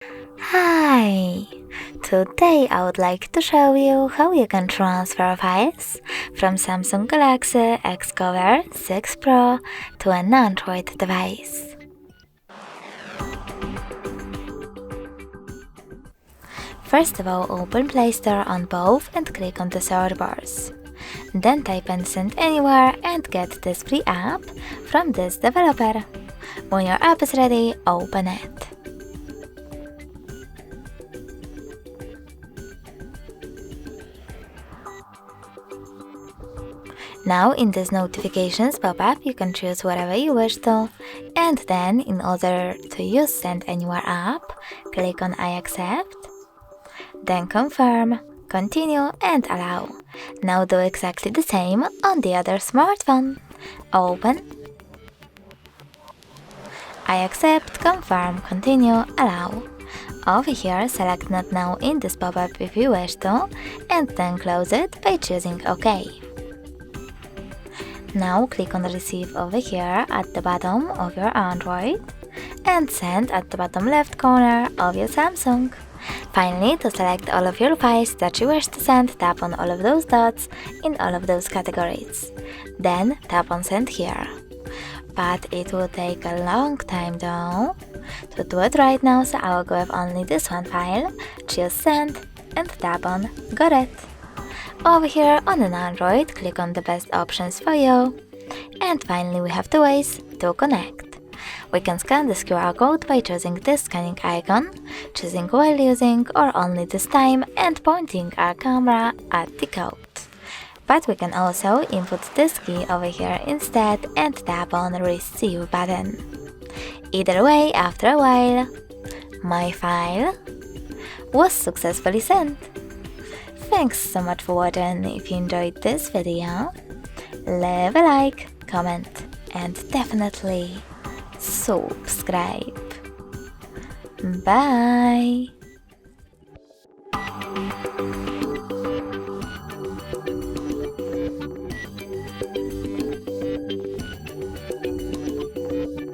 Hi! Today I would like to show you how you can transfer files from Samsung Galaxy Xcover6 Pro to an Android device. First of all, open Play Store on both and click on the search bars. Then type in Send Anywhere and get this free app from this developer. When your app is ready, open it. Now in this notifications pop-up you can choose whatever you wish to, and then in order to use Send Anywhere app, click on I accept, then confirm, continue and allow. Now do exactly the same on the other smartphone. Open, I accept, confirm, continue, allow. Over here select Not Now in this pop-up if you wish to, and then close it by choosing OK. Now click on Receive over here at the bottom of your Android and Send at the bottom left corner of your Samsung. Finally, to select all of your files that you wish to send, tap on all of those dots in all of those categories. Then tap on Send here. But it will take a long time though. To do it right now, so I will go with only this one file, choose Send and tap on Got it. Over here on an Android, click on the best options for you. And finally we have two ways to connect. We can scan this QR code by choosing this scanning icon, choosing while using or only this time and pointing our camera at the code. But we can also input this key over here instead and tap on Receive button. Either way, after a while, my file was successfully sent. Thanks so much for watching. If you enjoyed this video, leave a like, comment and definitely subscribe. Bye!